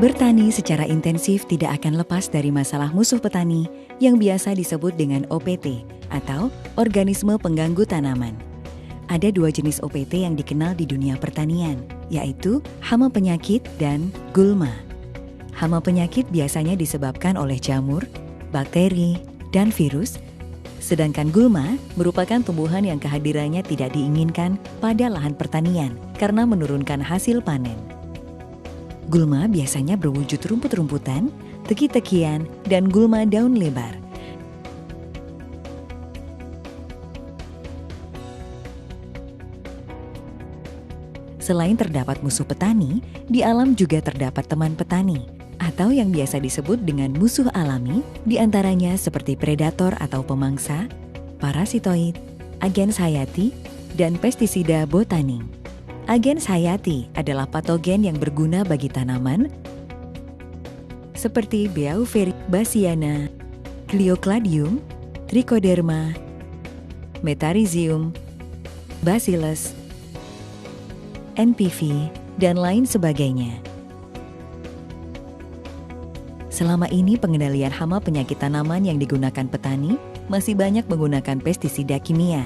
Bertani secara intensif tidak akan lepas dari masalah musuh petani yang biasa disebut dengan OPT atau organisme pengganggu tanaman. Ada dua jenis OPT yang dikenal di dunia pertanian, yaitu hama penyakit dan gulma. Hama penyakit biasanya disebabkan oleh jamur, bakteri, dan virus, sedangkan gulma merupakan tumbuhan yang kehadirannya tidak diinginkan pada lahan pertanian karena menurunkan hasil panen. Gulma biasanya berwujud rumput-rumputan, teki-tekian, dan gulma daun lebar. Selain terdapat musuh petani, di alam juga terdapat teman petani, atau yang biasa disebut dengan musuh alami, diantaranya seperti predator atau pemangsa, parasitoid, agens hayati, dan pestisida botani. Agens hayati adalah patogen yang berguna bagi tanaman seperti Beauveria, Cleocladium, Trichoderma, Metarhizium, Bacillus, NPV, dan lain sebagainya. Selama ini pengendalian hama penyakit tanaman yang digunakan petani masih banyak menggunakan pestisida kimia.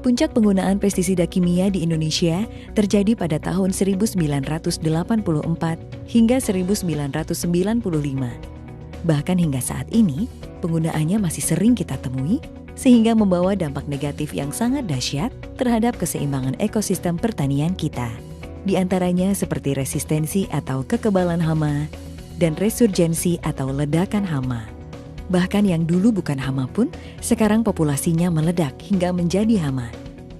Puncak penggunaan pestisida kimia di Indonesia terjadi pada tahun 1984 hingga 1995. Bahkan hingga saat ini, penggunaannya masih sering kita temui, sehingga membawa dampak negatif yang sangat dahsyat terhadap keseimbangan ekosistem pertanian kita. Di antaranya seperti resistensi atau kekebalan hama, dan resurgensi atau ledakan hama. Bahkan yang dulu bukan hama pun, sekarang populasinya meledak hingga menjadi hama.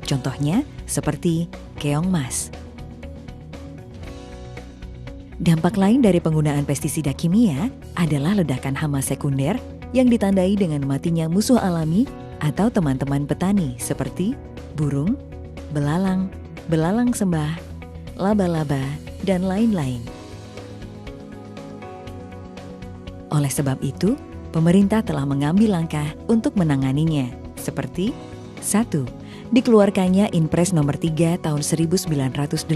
Contohnya seperti keong mas. Dampak lain dari penggunaan pestisida kimia adalah ledakan hama sekunder yang ditandai dengan matinya musuh alami atau teman-teman petani seperti burung, belalang, belalang sembah, laba-laba, dan lain-lain. Oleh sebab itu, pemerintah telah mengambil langkah untuk menanganinya, seperti 1. Dikeluarkannya Inpres nomor 3 tahun 1986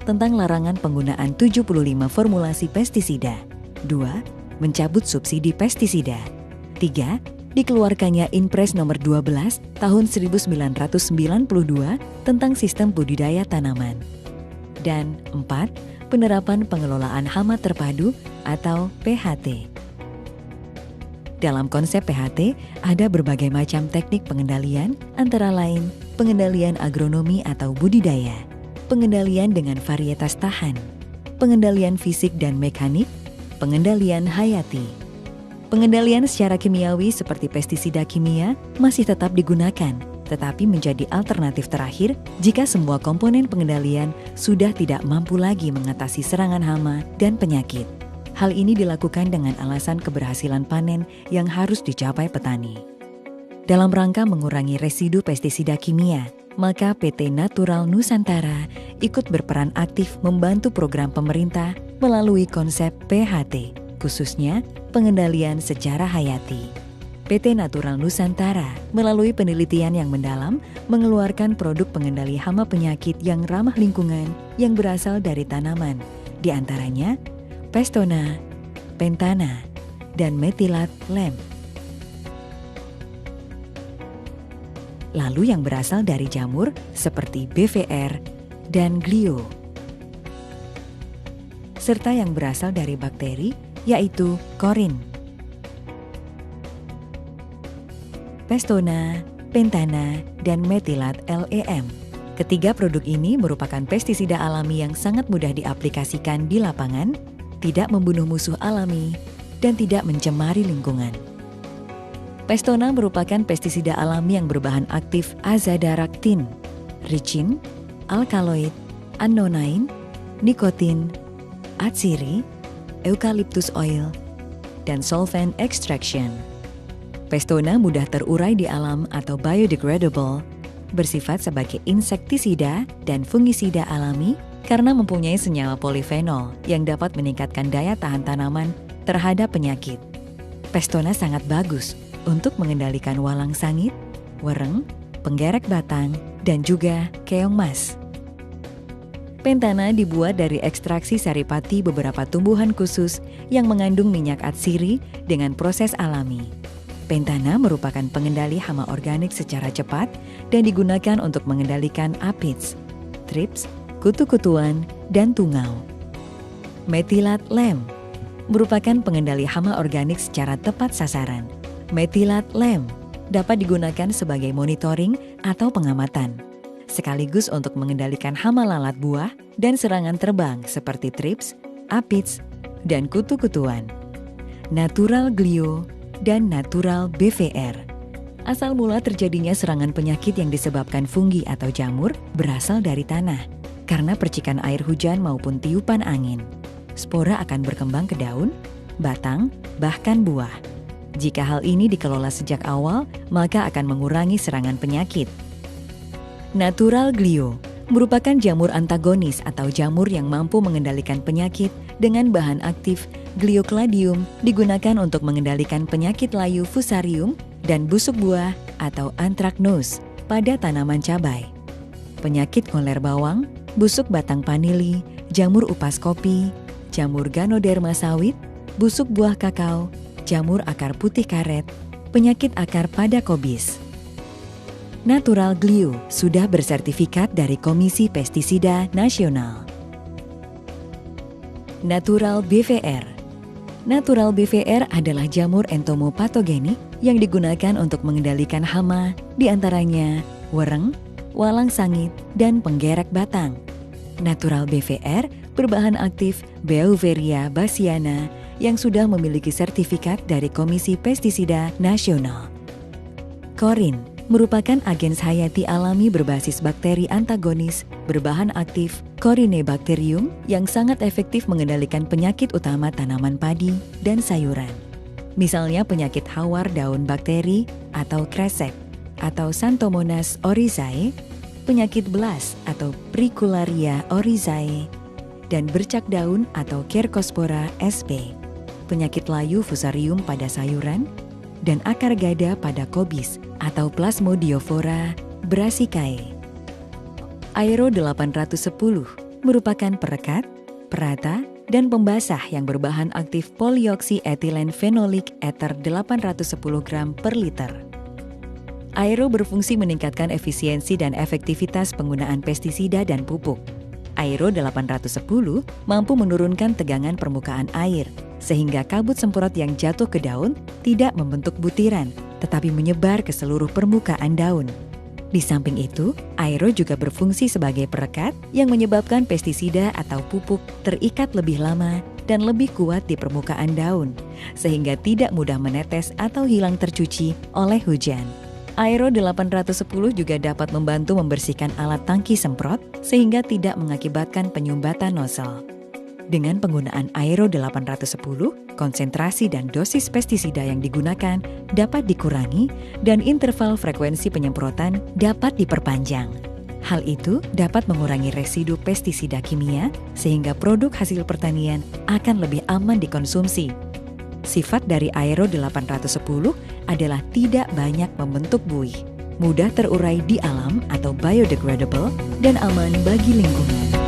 tentang larangan penggunaan 75 formulasi pestisida. 2. Mencabut subsidi pestisida. 3. Dikeluarkannya Inpres nomor 12 tahun 1992 tentang sistem budidaya tanaman. Dan 4. Penerapan pengelolaan hama terpadu atau PHT. Dalam konsep PHT, ada berbagai macam teknik pengendalian, antara lain pengendalian agronomi atau budidaya, pengendalian dengan varietas tahan, pengendalian fisik dan mekanik, pengendalian hayati. Pengendalian secara kimiawi seperti pestisida kimia masih tetap digunakan, tetapi menjadi alternatif terakhir jika semua komponen pengendalian sudah tidak mampu lagi mengatasi serangan hama dan penyakit. Hal ini dilakukan dengan alasan keberhasilan panen yang harus dicapai petani. Dalam rangka mengurangi residu pestisida kimia, maka PT Natural Nusantara ikut berperan aktif membantu program pemerintah melalui konsep PHT, khususnya pengendalian secara hayati. PT Natural Nusantara melalui penelitian yang mendalam mengeluarkan produk pengendali hama penyakit yang ramah lingkungan yang berasal dari tanaman, di antaranya Pestona, Pentana, dan Metilat Lem. Lalu yang berasal dari jamur seperti BVR dan Glio. Serta yang berasal dari bakteri yaitu Korin. Pestona, Pentana, dan Metilat LEM. Ketiga produk ini merupakan pestisida alami yang sangat mudah diaplikasikan di lapangan, tidak membunuh musuh alami, dan tidak mencemari lingkungan. Pestona merupakan pestisida alami yang berbahan aktif azadirachtin, ricin, alkaloid, annonain, nikotin, atsiri, eucalyptus oil, dan solvent extraction. Pestona mudah terurai di alam atau biodegradable, bersifat sebagai insektisida dan fungisida alami karena mempunyai senyawa polifenol yang dapat meningkatkan daya tahan tanaman terhadap penyakit. Pestona sangat bagus untuk mengendalikan walang sangit, wereng, penggerek batang, dan juga keong mas. Pentana dibuat dari ekstraksi saripati beberapa tumbuhan khusus yang mengandung minyak atsiri dengan proses alami. Pentana merupakan pengendali hama organik secara cepat dan digunakan untuk mengendalikan aphids, thrips, kutu-kutuan, dan tungau. Methylat lem merupakan pengendali hama organik secara tepat sasaran. Methylat lem dapat digunakan sebagai monitoring atau pengamatan, sekaligus untuk mengendalikan hama lalat buah dan serangan terbang seperti thrips, aphids, dan kutu-kutuan. Natural glio dan natural BVR. Asal mula terjadinya serangan penyakit yang disebabkan fungi atau jamur berasal dari tanah. Karena percikan air hujan maupun tiupan angin, spora akan berkembang ke daun, batang, bahkan buah. Jika hal ini dikelola sejak awal, maka akan mengurangi serangan penyakit. Natural glio merupakan jamur antagonis atau jamur yang mampu mengendalikan penyakit dengan bahan aktif Gliocladium, digunakan untuk mengendalikan penyakit layu fusarium dan busuk buah atau anthracnose pada tanaman cabai. Penyakit ngoler bawang, busuk batang panili, jamur upas kopi, jamur Ganoderma sawit, busuk buah kakao, jamur akar putih karet, penyakit akar pada kobis. Natural Glio sudah bersertifikat dari Komisi Pestisida Nasional. Natural BVR. Natural BVR adalah jamur entomopatogenik yang digunakan untuk mengendalikan hama, diantaranya wereng, walang sangit, dan penggerek batang. Natural BVR berbahan aktif Beauveria bassiana yang sudah memiliki sertifikat dari Komisi Pestisida Nasional. Korin merupakan agens hayati alami berbasis bakteri antagonis berbahan aktif Corynebacterium yang sangat efektif mengendalikan penyakit utama tanaman padi dan sayuran. Misalnya penyakit hawar daun bakteri atau kresek atau Xanthomonas oryzae, penyakit belas atau Pricularia oryzae, dan bercak daun atau Cercospora sp, penyakit layu fusarium pada sayuran, dan akar gada pada kobis atau Plasmodiofora brassicae. Aero 810 merupakan perekat, perata, dan pembasah yang berbahan aktif polioksietilen fenolik ether 810 gram per liter. Aero berfungsi meningkatkan efisiensi dan efektivitas penggunaan pestisida dan pupuk. Aero 810 mampu menurunkan tegangan permukaan air, sehingga kabut semprot yang jatuh ke daun tidak membentuk butiran, tetapi menyebar ke seluruh permukaan daun. Di samping itu, Aero juga berfungsi sebagai perekat yang menyebabkan pestisida atau pupuk terikat lebih lama dan lebih kuat di permukaan daun, sehingga tidak mudah menetes atau hilang tercuci oleh hujan. Aero 810 juga dapat membantu membersihkan alat tangki semprot sehingga tidak mengakibatkan penyumbatan nozzle. Dengan penggunaan Aero 810, konsentrasi dan dosis pestisida yang digunakan dapat dikurangi dan interval frekuensi penyemprotan dapat diperpanjang. Hal itu dapat mengurangi residu pestisida kimia sehingga produk hasil pertanian akan lebih aman dikonsumsi. Sifat dari Aero 810 adalah tidak banyak membentuk buih, mudah terurai di alam atau biodegradable, dan aman bagi lingkungan.